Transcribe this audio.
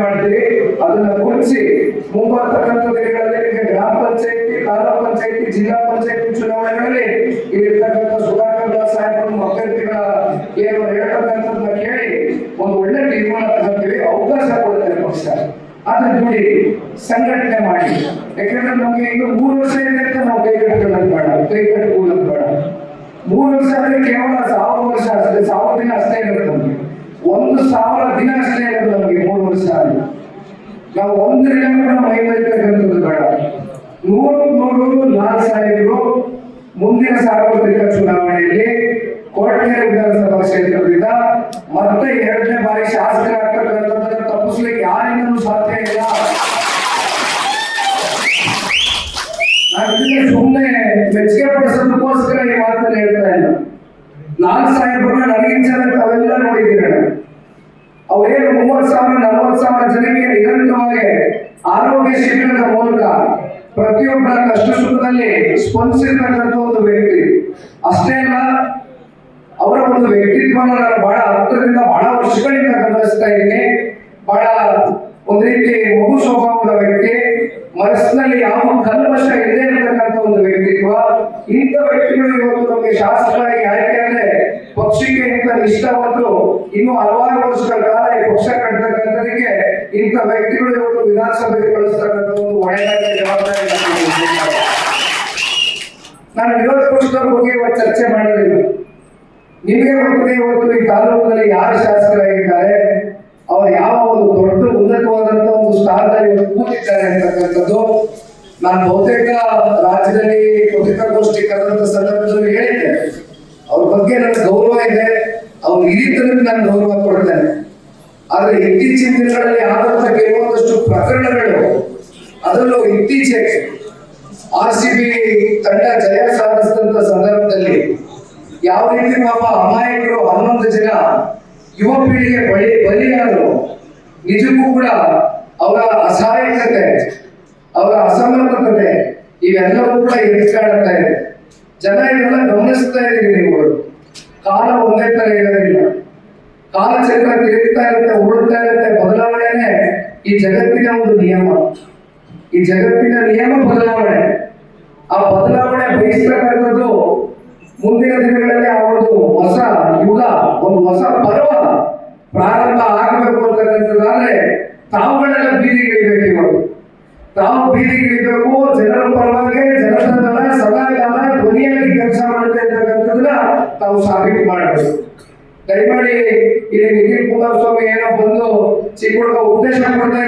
ಮಾಡ್ತೀವಿ. ಅದನ್ನ ಗುರುತಿಸಿ ಮುಂಬರ್ತಕ್ಕಂಥ ದಿನಗಳಲ್ಲಿ ಗ್ರಾಮ ಪಂಚಾಯತಿ, ತಾಲೂಕು ಪಂಚಾಯತಿ, ಜಿಲ್ಲಾ ಪಂಚಾಯತಿ ಚುನಾವಣೆಗಳಲ್ಲಿ ಇಲ್ಲಿರ್ತಕ್ಕಂಥ ಸುಧಾಕರ್ ದಾಸ್ ಸಾಹೇಬರು ಅಭ್ಯರ್ಥಿಗಳ ಏನು ಹೇಳ್ತಕ್ಕಂಥದ್ದನ್ನ ಕೇಳಿ ಒಂದು ಒಳ್ಳೆ ತೀರ್ಮಾನ ತಗೊಳ್ತೀವಿ. ಅವಕಾಶ ಕೊಡುತ್ತೆ ಪಕ್ಷ. ಅದ್ರ ನೋಡಿ ಸಂಘಟನೆ ಮಾಡಿ. ಯಾಕಂದ್ರೆ ನಮ್ಗೆ ಈಗ 3 ವರ್ಷ ಇದೆ ಅಂತ ನಾವು ಕೈಗಟ್ಟಕೊಳ್ಳೋದು ಬೇಡ, ಕೈಗಟ್ಟಕೊಳ್ಳೋದು ಬೇಡ. 3 ವರ್ಷ ಅಂದ್ರೆ ಕೇವಲ 1000 ವರ್ಷ ಅಷ್ಟೇ, 1000 ದಿನ ಅಷ್ಟೇ ಇರುತ್ತೆ ನಮ್ಗೆ. 1000 ದಿನ ಅಷ್ಟೇ ಇರೋದು ನಮ್ಗೆ 3 ವರ್ಷ ಆಗಿ. ನಾವು 1 ದಿನ ಕೂಡ ಮೈ ಬೈತಕ್ಕಂಥದ್ದು ಬೇಡ. 100 ಸಾಹೇಬರು ಮುಂದಿನ ಸಾರ್ವತ್ರಿಕ ಚುನಾವಣೆಯಲ್ಲಿ ಕೊರಟಗೆರೆ ವಿಧಾನಸಭಾ ಕ್ಷೇತ್ರದಿಂದ ಮತ್ತೆ 2ನೇ ಬಾರಿ ಶಾಸಕರಾಗ್ತಕ್ಕಂಥದ್ದನ್ನು ತಪ್ಪಿಸ್ಲಿಕ್ಕೆ ಯಾರಿಂದಲೂ ಸಾಧ್ಯ ಇಲ್ಲ. ನಾನು ಸುಮ್ಮನೆ ಮೆಚ್ಚುಗೆ ಪಡಿಸೋದಕ್ಕೋಸ್ಕರ ಈ ಮಾತನ್ನು ಹೇಳ್ತಾ ಇಲ್ಲ. 4 ಸಾಹೇಬರನ್ನ ನನಗಿಂತ ತಾವೆಲ್ಲ ನೋಡಿದ್ದೀರ. ಅವರೇನು 30,000 40,000 ಜನಕ್ಕೆ ನಿರಂತರವಾಗಿ ಆರೋಗ್ಯ ಶಿಬಿರದ ಮೂಲಕ ಪ್ರತಿಯೊಬ್ಬರ ಕಷ್ಟ ಸುಖದಲ್ಲಿ ಸ್ಪಂದಿಸಿರ್ತಕ್ಕಂಥ ಒಂದು ವ್ಯಕ್ತಿ. ಅಷ್ಟೇ ಅಲ್ಲ, ಅವರ ಒಂದು ವ್ಯಕ್ತಿತ್ವವನ್ನು ನಾನು ಬಹಳ ಹತ್ತಿರದಿಂದ ಬಹಳ ವರ್ಷಗಳಿಂದ ಗಮನಿಸ್ತಾ ಇದ್ದೀನಿ. ಬಹಳ ಒಂದು ರೀತಿ ಮಗು ಸ್ವಭಾವದ ವ್ಯಕ್ತಿ, ಮನಸ್ಸಿನಲ್ಲಿ ಯಾವ ಕಲ್ಮಶ ಇಲ್ಲದೆ ಇರತಕ್ಕಂಥ ಒಂದು ವ್ಯಕ್ತಿತ್ವ. ಇಂಥ ವ್ಯಕ್ತಿಗಳು ಇವತ್ತು ನಮಗೆ ಶಾಸಕರಾಗಿ ಆಯ್ಕೆ ಅಂದ್ರೆ ಪಕ್ಷಕ್ಕೆ ಇಂಥ ನಿಷ್ಠಾವಂತರು ಇನ್ನು ಹಲವಾರು ವರ್ಷಗಳ ಕಾಲ ಈ ಪಕ್ಷ ಕಟ್ಟತಕ್ಕಂಥದಕ್ಕೆ ಇಂಥ ವ್ಯಕ್ತಿಗಳು ಇವತ್ತು ವಿಧಾನಸಭೆಗೆ ಕಳಿಸ್ತಕ್ಕಂಥ ಒಂದು ಒಳ್ಳೆಯ ಜವಾಬ್ದಾರಿ. ನಾನು ವಿರೋಧ ಪಕ್ಷದವ್ರ ಬಗ್ಗೆ ಇವತ್ತು ಚರ್ಚೆ ಮಾಡೋದಿಲ್ಲ. ನಿಮಗೆ ಗೊತ್ತಿದೆ ಇವತ್ತು ಈ ತಾಲೂಕಿನಲ್ಲಿ ಯಾರು ಶಾಸಕರಾಗಿದ್ದಾರೆ, ಅವರು ಯಾವ ಒಂದು ದೊಡ್ಡ ಉನ್ನತವಾದಂತ ಒಂದು ಸ್ಥಾನದಲ್ಲಿ ಕೂತಿದ್ದಾರೆ ಅಂತಕ್ಕಂಥದ್ದು ನಾನು ಬಹುತೇಕ ರಾಜ್ಯದಲ್ಲಿ ಪತ್ರಿಕಾಗೋಷ್ಠಿ ಕರೆದಂತ ಸಂದರ್ಭದಲ್ಲಿ ಹೇಳಿದ್ದೆ. ಅವ್ರ ಬಗ್ಗೆ ನನಗೆ ಗೌರವ ಇದೆ, ಅವ್ರ ಹಿರಿತನಕ್ಕೆ ನಾನು ಗೌರವ ಕೊಡ್ತೇನೆ. ಆದ್ರೆ ಇತ್ತೀಚಿನ ದಿನಗಳಲ್ಲಿ ಆದಂತ ಕೆಲವೊಂದಷ್ಟು ಪ್ರಕರಣಗಳು, ಅದರಲ್ಲೂ ಇತ್ತೀಚೆಗೆ RCB ತಂಡ ಜಯ ಸಾಧಿಸಿದಂತ ಸಂದರ್ಭದಲ್ಲಿ ಯಾವ ರೀತಿ ಪಾಪ ಅಮಾಯಕರು 11 ಜನ ಯುವ ಪೀಳಿಗೆ ಬಲಿಯಾದರು. ನಿಜಕ್ಕೂ ಕೂಡ ಅವರ ಅಸಹಾಯಕತೆ, ಅವರ ಅಸಮರ್ಥತೆ ಇವೆಲ್ಲವೂ ಕೂಡ ಎದುರಾಡ್ತಾ ಇದೆ. ಜನ ಇದೆಲ್ಲ ಗಮನಿಸ್ತಾ ಇದ್ದೀರಿ. ನೀವು ಕಾಲ ಒಂದೇ ತರ ಇರೋದಿಲ್ಲ, ಕಾಲಚಕ್ರ ತಿರುಗ್ತಾ ಇರುತ್ತೆ, ಉರುಳ್ತಾ ಇರುತ್ತೆ. ಬದಲಾವಣೆನೇ ಈ ಜಗತ್ತಿನ ಒಂದು ನಿಯಮ. ಈ ಜಗತ್ತಿನ ನಿಯಮ ಬದಲಾವಣೆ. ಆ ಬದಲಾವಣೆ ಬಯಸ್ತಕ್ಕಂಥದ್ದು ಮುಂದಿನ ದಿನಗಳಲ್ಲಿ ಆ ಒಂದು ಹೊಸ ಯುಗ, ಒಂದು ಹೊಸ ಪರ್ವ ಪ್ರಾರಂಭ ಆಗಬೇಕು ಅಂತಕ್ಕಂಥದ್ದಾದ್ರೆ ತಾವುಗಳೆಲ್ಲ ಬೀದಿಗಿಳಿಬೇಕು. ಇವರು ತಾವು ಬೀದಿಗಿಳಿಬೇಕು, ಜನರ ಪರವಾಗಿ ಜನರ ಸದಾಕಾಲ ಧ್ವನಿಯಾಗಿ ಕೆಲಸ ಮಾಡುತ್ತೆ ಅಂತಕ್ಕಂಥದ್ದನ್ನ ತಾವು ಸಾಬೀತು ಮಾಡಬೇಕು. ದಯಮಾಡಿ ಇಲ್ಲಿ ನಿಖಿಲ್ ಕುಮಾರಸ್ವಾಮಿ ಏನೋ ಬಂದು ಚಿಕ್ಕ ಹುಡುಗ ಉಪದೇಶ ಕೊಡ್ತಾ